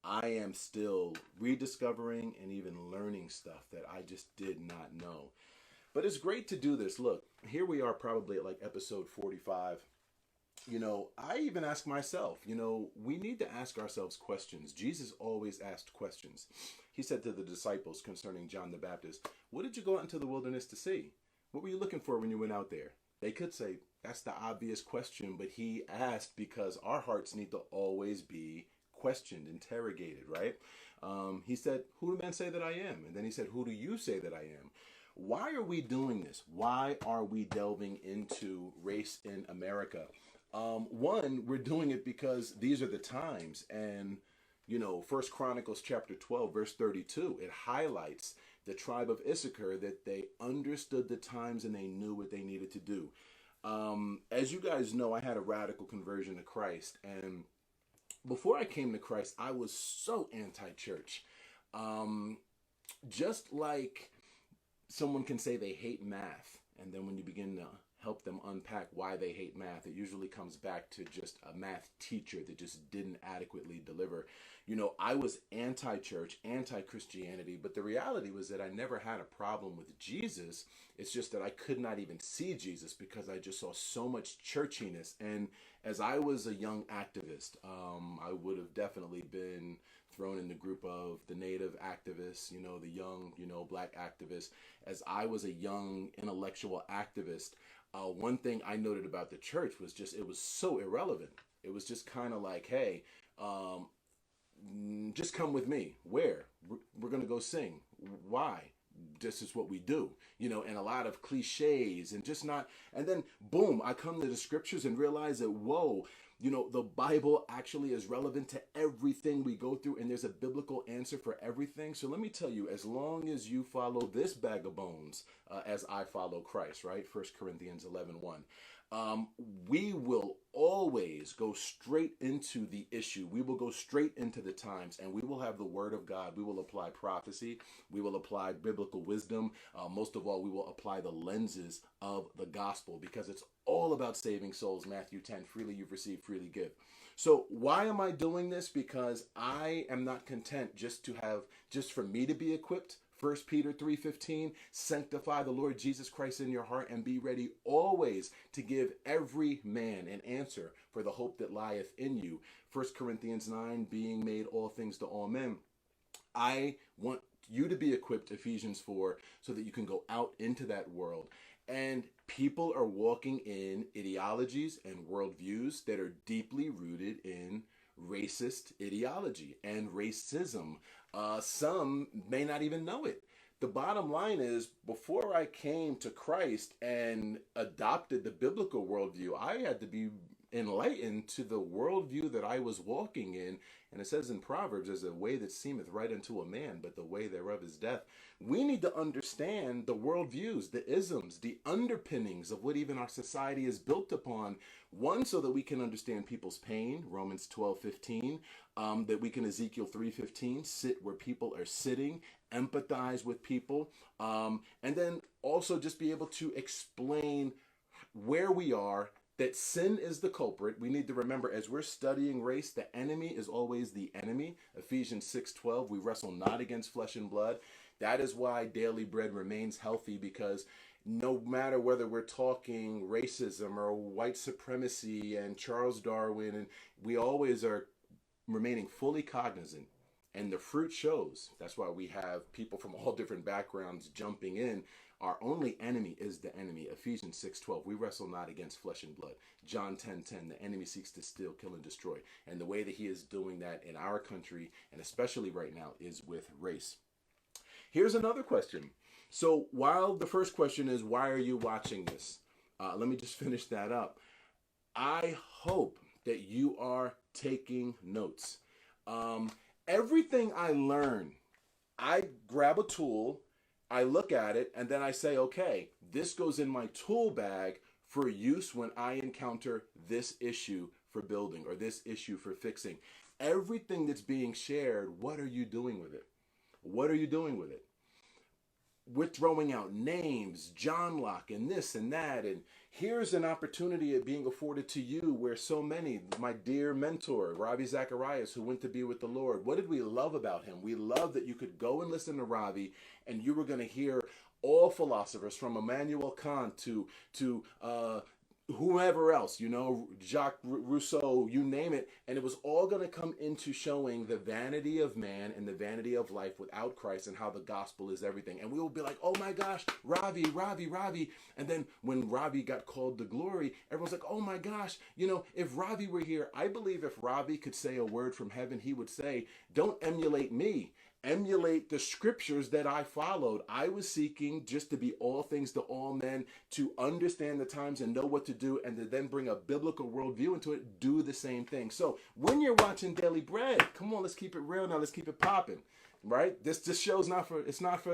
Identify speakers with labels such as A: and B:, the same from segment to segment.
A: I am still rediscovering and even learning stuff that I just did not know. But it's great to do this. Look, here we are probably at like episode 45. I even ask myself, we need to ask ourselves questions. Jesus always asked questions. He said to the disciples concerning John the Baptist, "What did you go out into the wilderness to see? What were you looking for when you went out there?" They could say, "That's the obvious question," but he asked because our hearts need to always be questioned, interrogated, right? He said, "Who do men say that I am?" And then he said, "Who do you say that I am?" Why are we doing this? Why are we delving into race in America? One, we're doing it because these are the times, and First Chronicles chapter 12, verse 32, it highlights the tribe of Issachar that they understood the times and they knew what they needed to do. As you guys know, I had a radical conversion to Christ, and before I came to Christ, I was so anti-church. Just like someone can say they hate math, and then when you begin to help them unpack why they hate math, it usually comes back to just a math teacher that just didn't adequately deliver. I was anti-church, anti-Christianity, but the reality was that I never had a problem with Jesus. It's just that I could not even see Jesus because I just saw so much churchiness. And as I was a young activist, I would have definitely been thrown in the group of the native activists, the young, black activists. As I was a young intellectual activist, one thing I noted about the church was just, it was so irrelevant. It was just kind of like, hey, just come with me. Where? We're going to go sing. Why? This is what we do, and a lot of cliches and just not. And then, boom, I come to the scriptures and realize that, whoa, the Bible actually is relevant to everything we go through, and there's a biblical answer for everything. So let me tell you, as long as you follow this bag of bones, as I follow Christ, right? 1 Corinthians 11:1. We will always go straight into the issue. We will go straight into the times, and we will have the word of God. We will apply prophecy. We will apply biblical wisdom. Most of all, we will apply the lenses of the gospel, because it's all about saving souls. Matthew 10, freely you've received, freely give. So why am I doing this? Because I am not content just for me to be equipped. 1 Peter 3:15, sanctify the Lord Jesus Christ in your heart and be ready always to give every man an answer for the hope that lieth in you. 1 Corinthians 9, being made all things to all men. I want you to be equipped, Ephesians 4, so that you can go out into that world. And people are walking in ideologies and worldviews that are deeply rooted in racist ideology and racism. Some may not even know it. The bottom line is, before I came to Christ and adopted the biblical worldview, I had to be enlightened to the worldview that I was walking in. And it says in Proverbs, there's a way that seemeth right unto a man, but the way thereof is death. We need to understand the worldviews, the isms, the underpinnings of what even our society is built upon. One, so that we can understand people's pain, Romans 12:15, that we can, Ezekiel 3:15, sit where people are sitting, empathize with people, and then also just be able to explain where we are, that sin is the culprit. We need to remember, as we're studying race, the enemy is always the enemy. Ephesians 6:12, we wrestle not against flesh and blood. That is why Daily Bread remains healthy, because no matter whether we're talking racism or white supremacy and Charles Darwin, and we always are remaining fully cognizant. And the fruit shows. That's why we have people from all different backgrounds jumping in. Our only enemy is the enemy. Ephesians 6:12, we wrestle not against flesh and blood. John 10:10, the enemy seeks to steal, kill, and destroy. And the way that he is doing that in our country, and especially right now, is with race. Here's another question. So while the first question is, why are you watching this? Let me just finish that up. I hope that you are taking notes. Everything I learn, I grab a tool, I look at it, and then I say, okay, this goes in my tool bag for use when I encounter this issue for building or this issue for fixing. Everything that's being shared, what are you doing with it? What are you doing with it? we're throwing out names, John Locke and this and that. And here's an opportunity of being afforded to you where so many, my dear mentor, Ravi Zacharias, who went to be with the Lord, what did we love about him? We love that you could go and listen to Ravi and you were going to hear all philosophers from Immanuel Kant to whoever else, Jacques Rousseau, you name it. And it was all going to come into showing the vanity of man and the vanity of life without Christ and how the gospel is everything. And we will be like, oh my gosh, Ravi. And then when Ravi got called to glory, everyone's like, oh my gosh, if Ravi were here, I believe if Ravi could say a word from heaven, he would say, don't emulate me. Emulate the scriptures that I followed. I was seeking just to be all things to all men, to understand the times and know what to do, and to then bring a biblical worldview into it. Do the same thing. So when you're watching Daily Bread, come on, let's keep it real now. Let's keep it popping, right? This show's not for the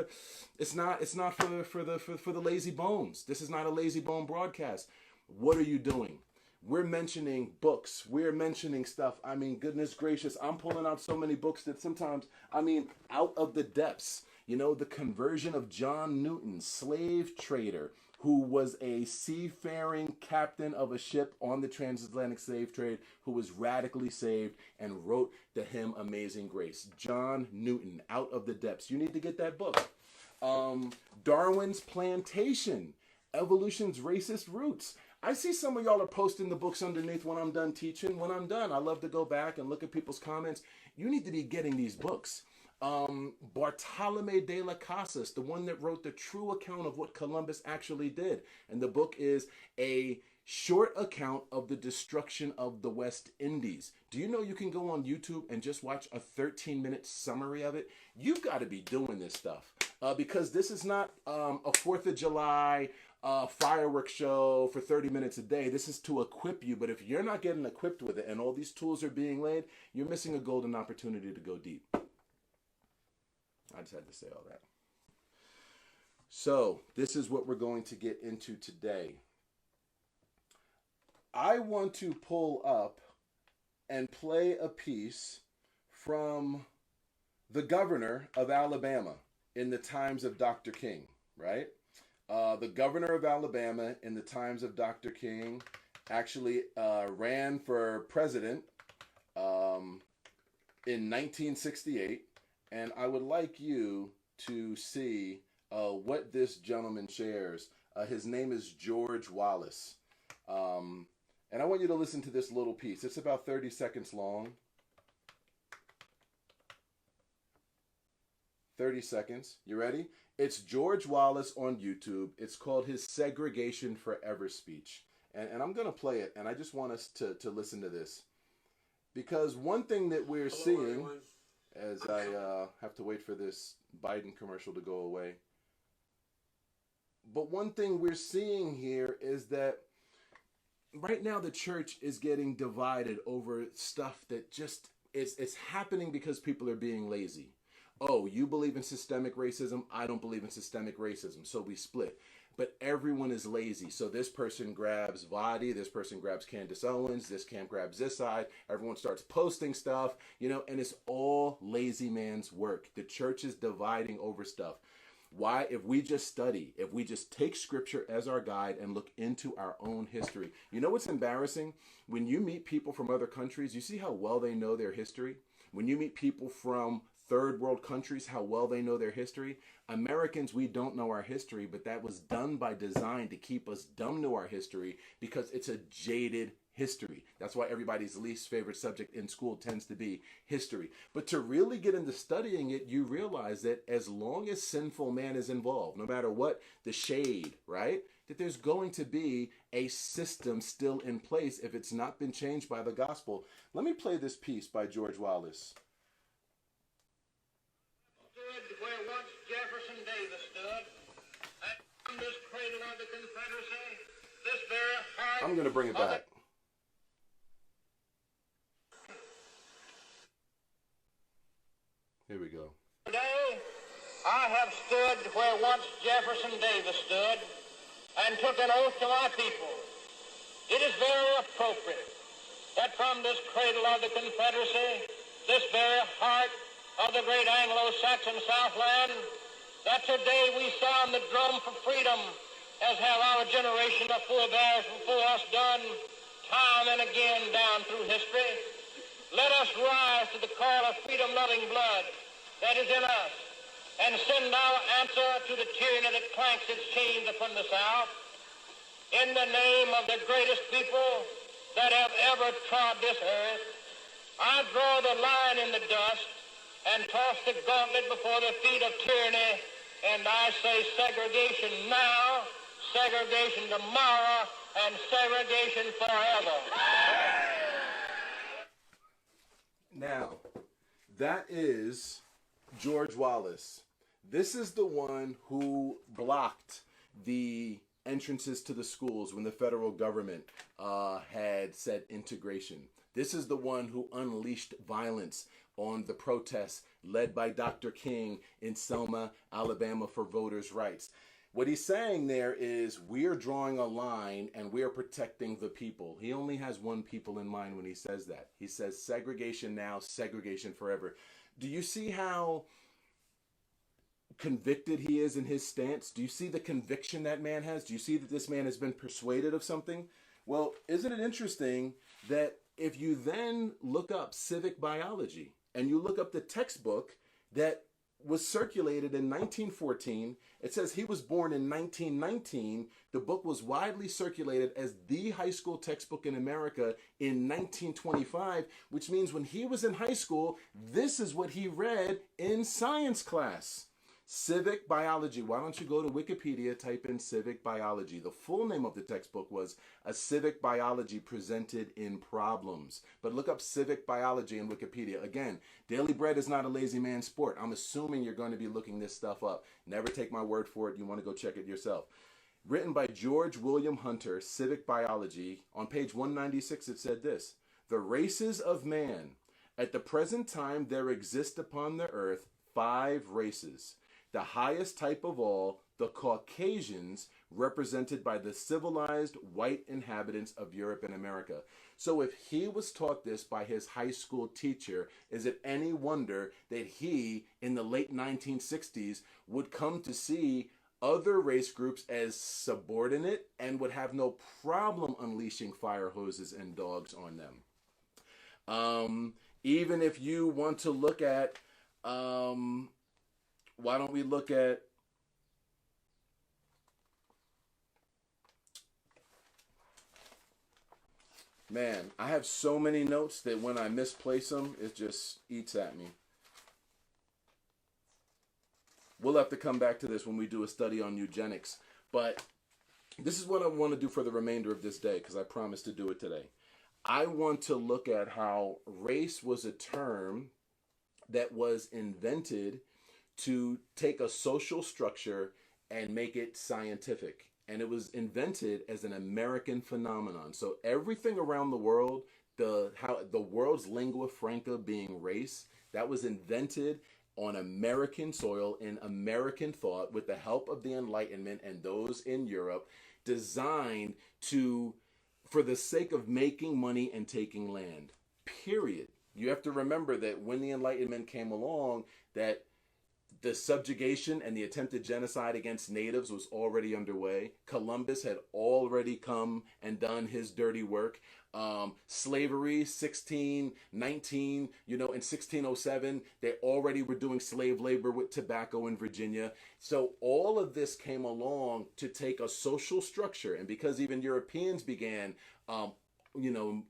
A: lazy bones. This is not a lazy bone broadcast. What are you doing? We're mentioning books. We're mentioning stuff. I mean, goodness gracious, I'm pulling out so many books that sometimes, out of the depths. The conversion of John Newton, slave trader, who was a seafaring captain of a ship on the transatlantic slave trade, who was radically saved and wrote the hymn Amazing Grace. John Newton, out of the depths. You need to get that book. Darwin's Plantation, Evolution's Racist Roots. I see some of y'all are posting the books underneath when I'm done teaching. When I'm done, I love to go back and look at people's comments. You need to be getting these books. Bartolome de las Casas, the one that wrote the true account of what Columbus actually did. And the book is a short account of the destruction of the West Indies. Do you know you can go on YouTube and just watch a 13-minute summary of it? You've got to be doing this stuff because this is not a 4th of July fireworks show for 30 minutes a day. This is to equip you. But if you're not getting equipped with it and all these tools are being laid, you're missing a golden opportunity to go deep. I just had to say all that. So this is what we're going to get into today. I want to pull up and play a piece from the governor of Alabama in the times of Dr. King, right? The governor of Alabama in the times of Dr. King actually ran for president in 1968. And I would like you to see what this gentleman shares. His name is George Wallace. And I want you to listen to this little piece. It's about 30 seconds long. 30 seconds. You ready? It's George Wallace on YouTube. It's called his Segregation Forever speech. And I'm going to play it. And I just want us to listen to this. Because one thing that we're seeing, everyone, as I have to wait for this Biden commercial to go away. But one thing we're seeing here is that right now the church is getting divided over stuff that just it's happening because people are being lazy. Oh, you believe in systemic racism? I don't believe in systemic racism. So we split. But everyone is lazy. So this person grabs Vadi, this person grabs Candace Owens, this camp grabs this side. Everyone starts posting stuff, and it's all lazy man's work. The church is dividing over stuff. Why? If we just study, if we just take scripture as our guide and look into our own history. You know what's embarrassing? When you meet people from other countries, you see how well they know their history? When you meet people from third world countries, how well they know their history. Americans, we don't know our history, but that was done by design to keep us dumb to our history because it's a jaded history. That's why everybody's least favorite subject in school tends to be history. But to really get into studying it, you realize that as long as sinful man is involved, no matter what the shade, right? That there's going to be a system still in place if it's not been changed by the gospel. Let me play this piece by George Wallace.
B: Where once Jefferson Davis stood, and from this cradle of the Confederacy, this very heart.
A: I'm going to bring it back. Here we go.
B: Today, I have stood where once Jefferson Davis stood, and took an oath to my people. It is very appropriate that from this cradle of the Confederacy, this very heart of the great Anglo-Saxon Southland, that today we sound the drum for freedom, as have our generation of forebears before us done time and again down through history. Let us rise to the call of freedom-loving blood that is in us and send our answer to the tyranny that clanks its chains upon the South. In the name of the greatest people that have ever trod this earth, I draw the line in the dust and toss the gauntlet before the feet of tyranny, and I say segregation now, segregation tomorrow, and segregation forever.
A: Now, that is George Wallace. This is the one who blocked the entrances to the schools when the federal government had said integration. This is the one who unleashed violence on the protests led by Dr. King in Selma, Alabama for voters' rights. What he's saying there is we're drawing a line and we're protecting the people. He only has one people in mind when he says that. He says segregation now, segregation forever. Do you see how convicted he is in his stance? Do you see the conviction that man has? Do you see that this man has been persuaded of something? Well, isn't it interesting that if you then look up civic biology and you look up the textbook that was circulated in 1914, it says he was born in 1919. The book was widely circulated as the high school textbook in America in 1925, which means when he was in high school, this is what he read in science class. Civic biology. Why don't you go to Wikipedia, type in civic biology. The full name of the textbook was A Civic Biology Presented in Problems. But look up civic biology in Wikipedia. Again, Daily Bread is not a lazy man's sport. I'm assuming you're going to be looking this stuff up. Never take my word for it. You want to go check it yourself. Written by George William Hunter, Civic Biology. On page 196 it said this: the races of man. At the present time there exist upon the earth 5 races. The highest type of all, the Caucasians, represented by the civilized white inhabitants of Europe and America. So if he was taught this by his high school teacher, is it any wonder that he, in the late 1960s, would come to see other race groups as subordinate and would have no problem unleashing fire hoses and dogs on them? Even if you want to look at... why don't we look at man, I have so many notes that when I misplace them, it just eats at me. We'll have to come back to this when we do a study on eugenics. But this is what I want to do for the remainder of this day, because I promised to do it today. I want to look at how race was a term that was invented to take a social structure and make it scientific. And it was invented as an American phenomenon. So everything around the world, the world's lingua franca being race, that was invented on American soil in American thought with the help of the Enlightenment and those in Europe, designed for the sake of making money and taking land. Period. You have to remember that when the Enlightenment came along, that the subjugation and the attempted genocide against natives was already underway. Columbus had already come and done his dirty work. Slavery, 1619, in 1607, they already were doing slave labor with tobacco in Virginia. So all of this came along to take a social structure. And because even Europeans began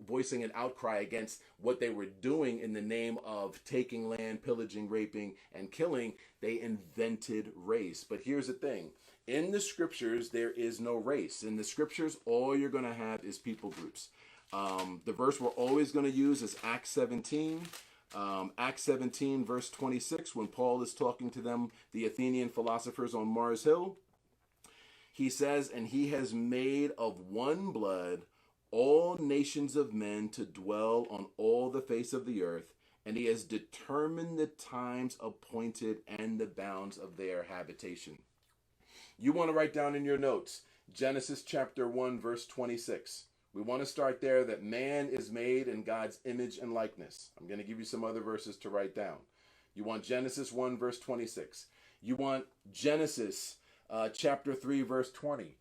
A: voicing an outcry against what they were doing in the name of taking land, pillaging, raping, and killing, they invented race. But here's the thing. In the scriptures, there is no race. In the scriptures, all you're going to have is people groups. The verse we're always going to use is Acts 17. Acts 17, verse 26, when Paul is talking to them, the Athenian philosophers on Mars Hill, he says, "And he has made of one blood all nations of men to dwell on all the face of the earth, and he has determined the times appointed and the bounds of their habitation." You want to write down in your notes, Genesis chapter 1, verse 26. We want to start there, that man is made in God's image and likeness. I'm going to give you some other verses to write down. You want Genesis 1, verse 26. You want Genesis chapter 3, verse 20.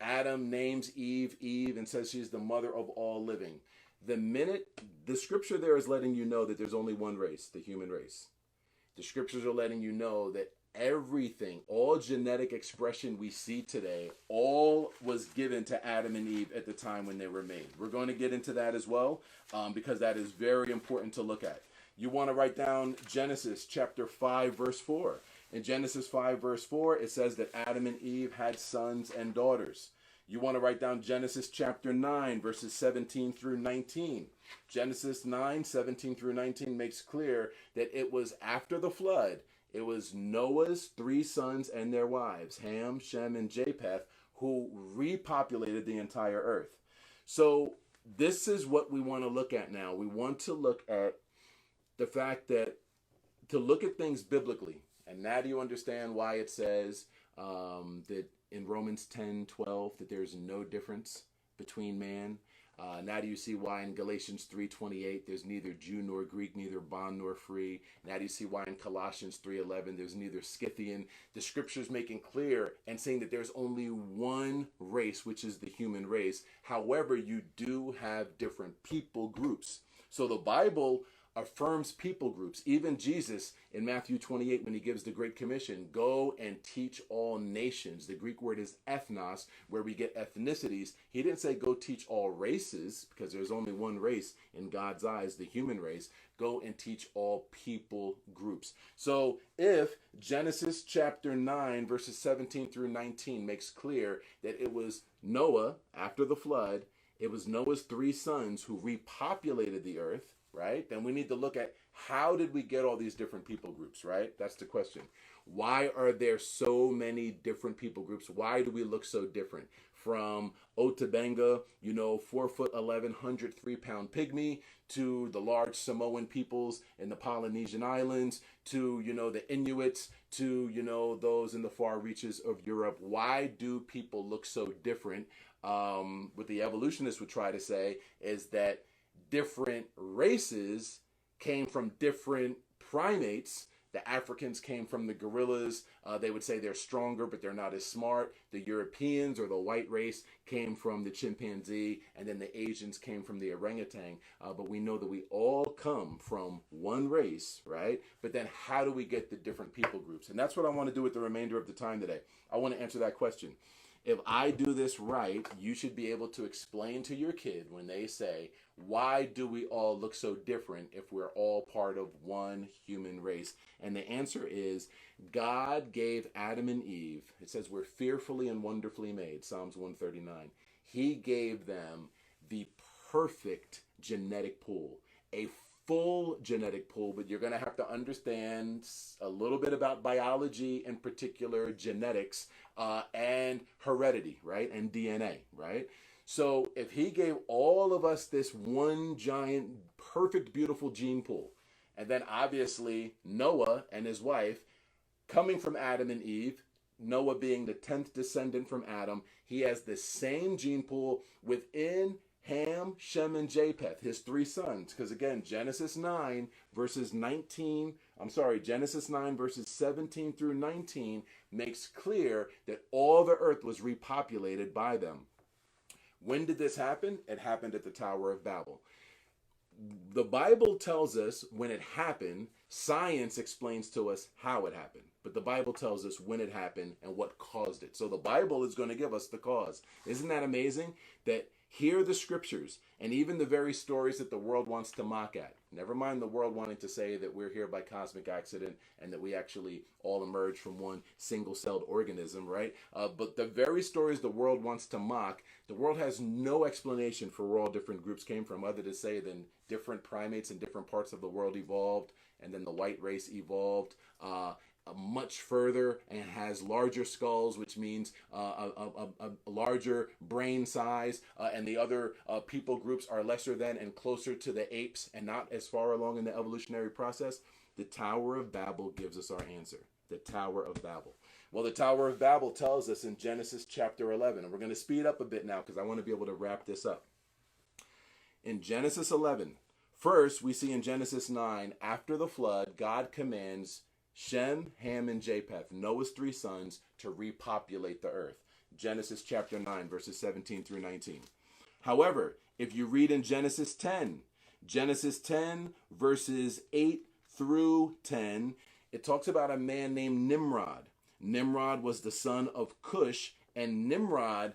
A: Adam names Eve Eve and says she's the mother of all living. The scripture there is letting you know that there's only one race, the human race. The scriptures are letting you know that everything, all genetic expression we see today, all was given to Adam and Eve at the time when they were made. We're going to get into that as well, because that is very important to look at. You want to write down Genesis chapter 5, verse 4. In Genesis 5, verse 4, it says that Adam and Eve had sons and daughters. You want to write down Genesis chapter 9, verses 17 through 19. Genesis 9, 17 through 19 makes clear that it was after the flood. It was Noah's 3 sons and their wives, Ham, Shem, and Japheth, who repopulated the entire earth. So this is what we want to look at now. We want to look at the fact that to look at things biblically. And now do you understand why it says that in Romans 10:12 that there's no difference between man? Now do you see why in Galatians 3:28 there's neither Jew nor Greek, neither bond nor free? Now do you see why in Colossians 3:11 there's neither Scythian? The scriptures making clear and saying that there's only one race, which is the human race. However, you do have different people groups. So the Bible affirms people groups. Even Jesus in Matthew 28, when he gives the Great Commission, go and teach all nations. The Greek word is ethnos, where we get ethnicities. He didn't say go teach all races, because there's only one race in God's eyes, the human race. Go and teach all people groups. So if Genesis chapter 9, verses 17 through 19 makes clear that it was Noah, after the flood, it was Noah's 3 sons who repopulated the earth, right? Then we need to look at how did we get all these different people groups, right? That's the question. Why are there so many different people groups? Why do we look so different? From Otabenga, 4'11", 103-pound pygmy, to the large Samoan peoples in the Polynesian islands, to, the Inuits, to, those in the far reaches of Europe. Why do people look so different? What the evolutionists would try to say is that different races came from different primates. The Africans came from the gorillas. They would say they're stronger, but they're not as smart. The Europeans, or the white race, came from the chimpanzee, and then the Asians came from the orangutan. But we know that we all come from one race, right? But then how do we get the different people groups? And that's what I want to do with the remainder of the time today. I want to answer that question. If I do this right, you should be able to explain to your kid when they say, why do we all look so different if we're all part of one human race? And the answer is God gave Adam and Eve, it says we're fearfully and wonderfully made, Psalms 139. He gave them the perfect genetic pool, a full genetic pool, but you're going to have to understand a little bit about biology, in particular genetics, and heredity, right? And DNA, right? So if he gave all of us this one giant, perfect, beautiful gene pool, and then obviously Noah and his wife, coming from Adam and Eve, Noah being the 10th descendant from Adam, he has the same gene pool within Ham, Shem, and Japheth, his 3 sons. Because again, Genesis 9 verses 17 through 19 makes clear that all the earth was repopulated by them. When did this happen? It happened at the Tower of Babel. The Bible tells us when it happened. Science explains to us how it happened. But the Bible tells us when it happened and what caused it. So the Bible is going to give us the cause. Isn't that amazing? That here are the scriptures, and even the very stories that the world wants to mock at. Never mind the world wanting to say that we're here by cosmic accident and that we actually all emerged from one single-celled organism, right? But the very stories the world wants to mock, the world has no explanation for where all different groups came from other to say than different primates in different parts of the world evolved, and then the white race evolved much further and has larger skulls, which means a larger brain size, and the other people groups are lesser than and closer to the apes and not as far along in the evolutionary process. The Tower of Babel gives us our answer. The Tower of Babel. Well, the Tower of Babel tells us in Genesis chapter 11, and we're going to speed up a bit now because I want to be able to wrap this up. In Genesis 11, first we see in Genesis 9, after the flood, God commands Shem, Ham, and Japheth, Noah's three sons, to repopulate the earth. Genesis chapter 9, verses 17 through 19. However, if you read in Genesis 10, verses 8 through 10, it talks about a man named Nimrod. Nimrod was the son of Cush, and Nimrod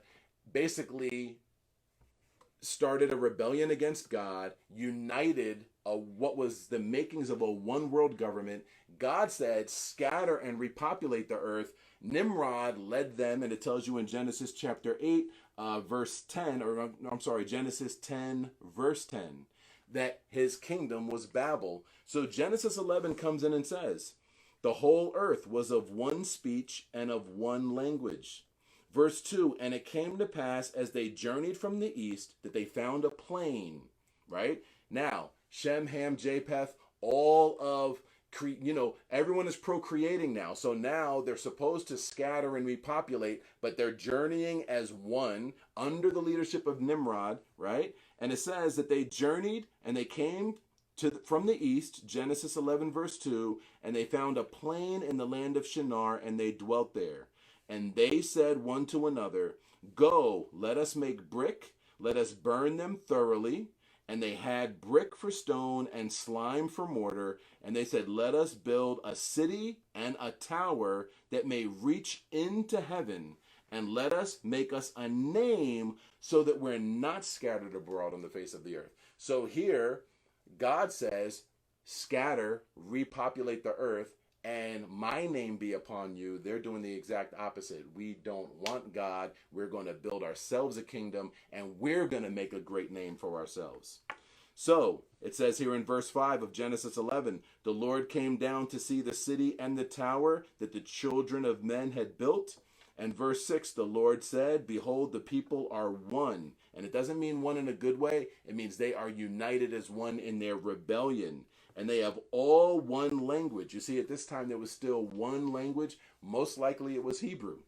A: basically started a rebellion against God, united what was the makings of a one world government. God said, scatter and repopulate the earth. Nimrod led them, and it tells you in Genesis chapter 8, verse 10, or I'm sorry, Genesis 10, verse 10, that his kingdom was Babel. So Genesis 11 comes in and says, the whole earth was of one speech and of one language. Verse 2, and it came to pass as they journeyed from the east that they found a plain, right? Now, Shem, Ham, Japheth, all of, everyone is procreating now. So now they're supposed to scatter and repopulate, but they're journeying as one under the leadership of Nimrod, right? And it says that they journeyed and they came from the east, Genesis 11, verse 2, and they found a plain in the land of Shinar, and they dwelt there. And they said one to another, go, let us make brick, let us burn them thoroughly. And they had brick for stone and slime for mortar. And they said, let us build a city and a tower that may reach into heaven. And let us make us a name so that we're not scattered abroad on the face of the earth. So here, God says, scatter, repopulate the earth, and my name be upon you. They're doing the exact opposite. We don't want God. We're going to build ourselves a kingdom, and we're going to make a great name for ourselves. So it says here in verse 5 of Genesis 11, the Lord came down to see the city and the tower that the children of men had built. And verse 6, the Lord said, behold, the people are one. And it doesn't mean one in a good way. It means they are united as one in their rebellion. And they have all one language. You see, at this time, there was still one language. Most likely it was Hebrew.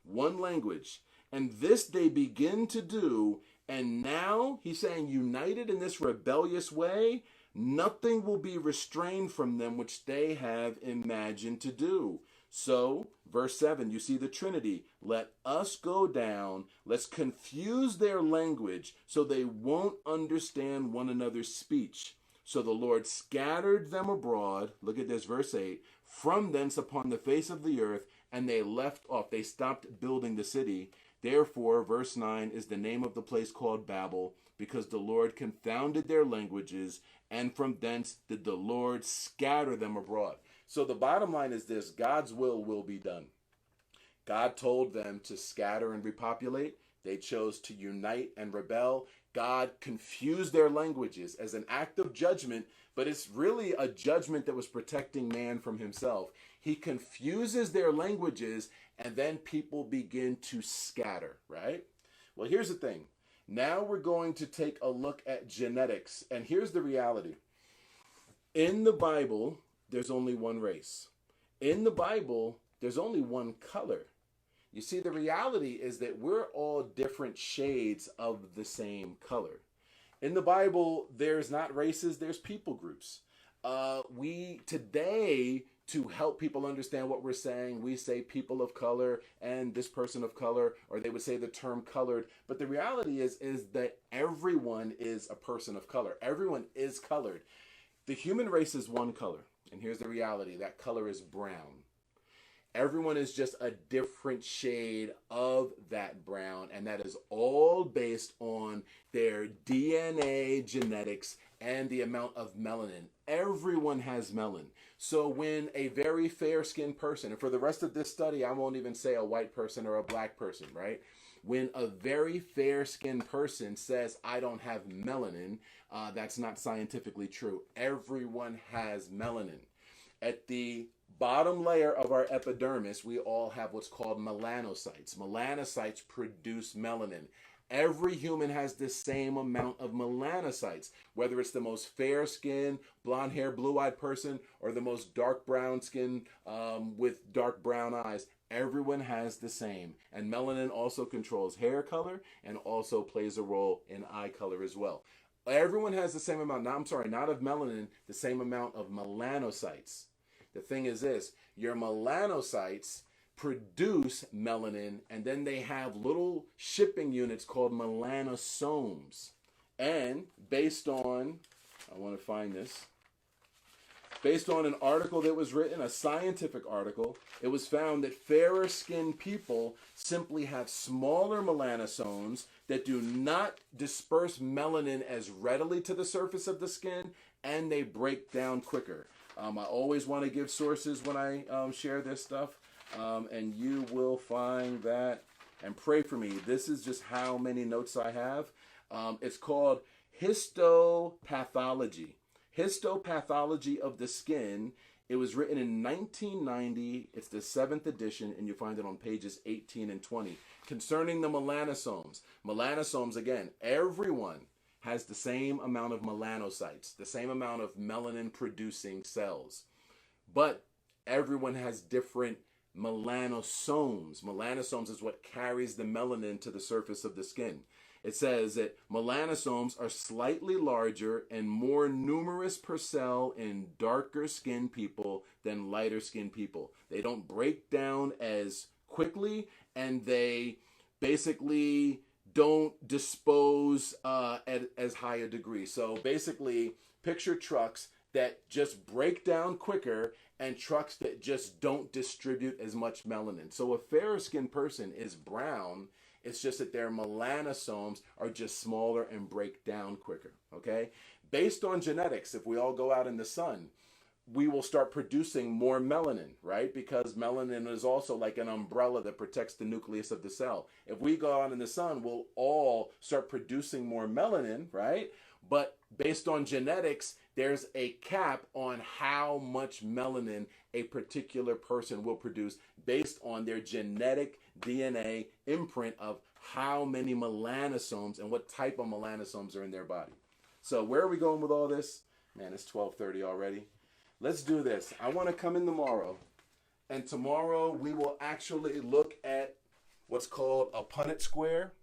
A: One language. And this they begin to do. And now, he's saying, united in this rebellious way, nothing will be restrained from them which they have imagined to do. So, verse 7, you see the Trinity. Let us go down. Let's confuse their language so they won't understand one another's speech. So the Lord scattered them abroad, look at this, verse 8, from thence upon the face of the earth, and they left off. They stopped building the city. Therefore, verse 9 is the name of the place called Babel, because the Lord confounded their languages, and from thence did the Lord scatter them abroad. So the bottom line is this: God's will be done. God told them to scatter and repopulate. They chose to unite and rebel. God confused their languages as an act of judgment, but it's really a judgment that was protecting man from himself. He confuses their languages, and then people begin to scatter, right? Well, here's the thing. Now we're going to take a look at genetics, and here's the reality. In the Bible, there's only one race. In the Bible, there's only one color. You see, the reality is that we're all different shades of the same color. In the Bible, there's not races, there's people groups. We today, to help people understand what we're saying, we say people of color and this person of color, or they would say the term colored. But the reality is that everyone is a person of color. Everyone is colored. The human race is one color. And here's the reality. That color is brown. Everyone is just a different shade of that brown, and that is all based on their DNA genetics and the amount of melanin. Everyone has melanin. So when a very fair-skinned person, and for the rest of this study, I won't even say a white person or a black person, right? When a very fair-skinned person says, I don't have melanin, that's not scientifically true. Everyone has melanin. At the bottom layer of our epidermis, we all have what's called melanocytes. Melanocytes produce melanin. Every human has the same amount of melanocytes, whether it's the most fair-skinned, blonde-haired, blue-eyed person, or the most dark brown skin with dark brown eyes. Everyone has the same. And melanin also controls hair color and also plays a role in eye color as well. Everyone has the same amount, not of melanin, the same amount of melanocytes. The thing is this, your melanocytes produce melanin, and then they have little shipping units called melanosomes. And based on, I want to find this, based on an article that was written, a scientific article, it was found that fairer skinned people simply have smaller melanosomes that do not disperse melanin as readily to the surface of the skin, and they break down quicker. I always want to give sources when I share this stuff, and you will find that, and pray for me. This is just how many notes I have. It's called histopathology. Histopathology of the Skin. It was written in 1990. It's the 7th edition, and you find it on pages 18 and 20. Concerning the melanosomes. Melanosomes, again, everyone has the same amount of melanocytes, the same amount of melanin-producing cells. But everyone has different melanosomes. Melanosomes is what carries the melanin to the surface of the skin. It says that melanosomes are slightly larger and more numerous per cell in darker skinned people than lighter skinned people. They don't break down as quickly, and they basically don't dispose at as high a degree. So basically, picture trucks that just break down quicker and trucks that just don't distribute as much melanin. So a fairer skinned person is brown. It's just that their melanosomes are just smaller and break down quicker, okay? Based on genetics, if we all go out in the sun, we will start producing more melanin, right? Because melanin is also like an umbrella that protects the nucleus of the cell. If we go out in the sun, we'll all start producing more melanin, right? But based on genetics, there's a cap on how much melanin a particular person will produce based on their genetic DNA imprint of how many melanosomes and what type of melanosomes are in their body. So where are we going with all this? Man, it's 12:30 already. Let's do this. I want to come in tomorrow, and tomorrow we will actually look at what's called a Punnett square.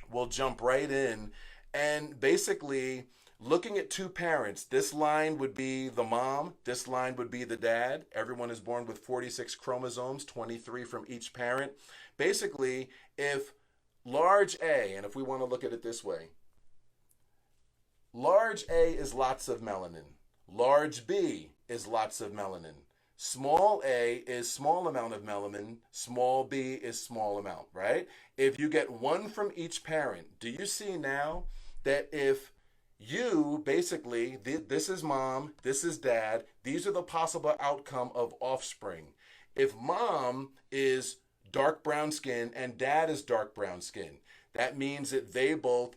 A: We'll jump right in, and basically looking at two parents. This line would be the mom. This line would be the dad. Everyone is born with 46 chromosomes, 23 from each parent. Basically, if large A, and if we want to look at it this way, large A is lots of melanin. Large B is lots of melanin. Small a is small amount of melanin. Small b is small amount, right? If you get one from each parent, do you see now that if you basically, this is mom, this is dad, these are the possible outcome of offspring. If mom is dark brown skin and dad is dark brown skin, that means that they both,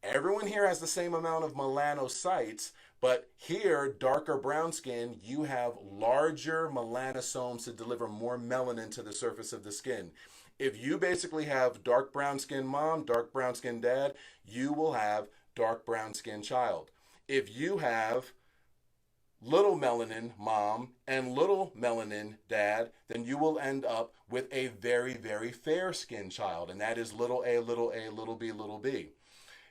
A: everyone here has the same amount of melanocytes, but here, darker brown skin, you have larger melanosomes to deliver more melanin to the surface of the skin. If you basically have dark brown skin mom, dark brown skin dad, you will have dark brown skin child. If you have little melanin mom and little melanin dad, then you will end up with a very, very fair skinned child. And that is little a, little a, little b, little b.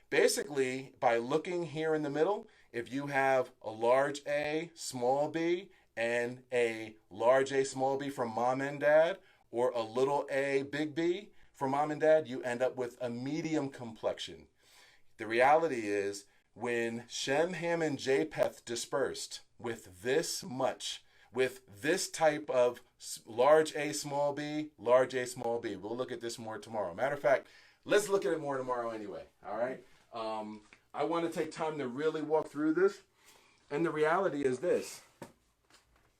A: Basically, by looking here in the middle, if you have a large A, small b, and a large A, small b from mom and dad, or a little a, big B from mom and dad, you end up with a medium complexion. The reality is, when Shem, Ham, and Japheth dispersed with this much, with this type of large A, small b, large A, small b, we'll look at this more tomorrow. Matter of fact, let's look at it more tomorrow anyway, all right? I want to take time to really walk through this. And the reality is this.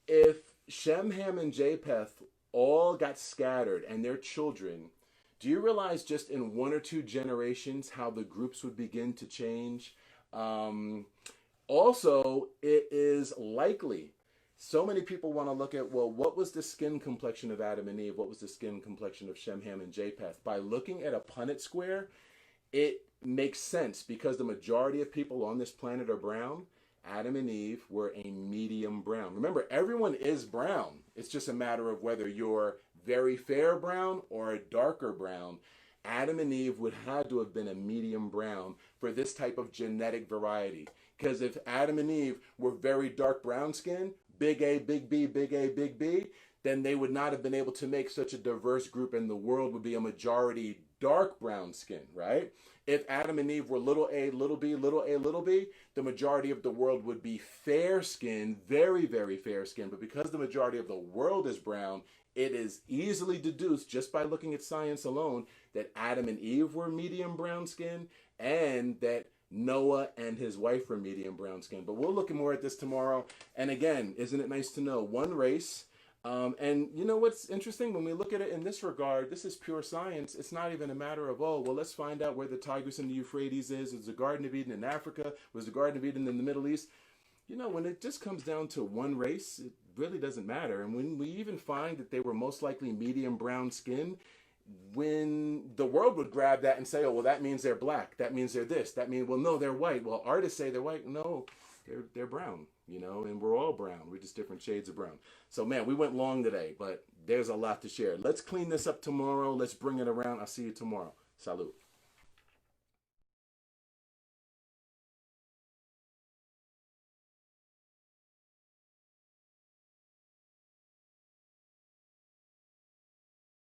A: If Shem, Ham, and Japheth all got scattered and their children, do you realize just in 1 or 2 generations how the groups would begin to change? Also, it is likely, so many people want to look at, well, what was the skin complexion of Adam and Eve? What was the skin complexion of Shem, Ham, and Japheth? By looking at a Punnett square, it makes sense because the majority of people on this planet are brown. Adam and Eve were a medium brown. Remember, everyone is brown. It's just a matter of whether you're very fair brown or a darker brown. Adam and Eve would have to have been a medium brown for this type of genetic variety. Because if Adam and Eve were very dark brown skin, big A, big B, big A, big B, then they would not have been able to make such a diverse group, and the world would be a majority dark brown skin, right? If Adam and Eve were little a, little b, little a, little b, the majority of the world would be fair skinned, very, very fair skinned. But because the majority of the world is brown, it is easily deduced just by looking at science alone that Adam and Eve were medium brown skin and that Noah and his wife were medium brown skin. But we'll look more at this tomorrow. And again, isn't it nice to know one race? And you know what's interesting? When we look at it in this regard, this is pure science. It's not even a matter of, oh, well, let's find out where the Tigris and the Euphrates is the Garden of Eden in Africa? Was the Garden of Eden in the Middle East? You know, when it just comes down to one race, it really doesn't matter. And when we even find that they were most likely medium brown skin, when the world would grab that and say, oh, well, that means they're black. That means they're this. That means, well, no, they're white. Well, artists say they're white. No, they're brown, you know, and we're all brown. We're just different shades of brown. So, man, we went long today, but there's a lot to share. Let's clean this up tomorrow. Let's bring it around. I'll see you tomorrow. Salud.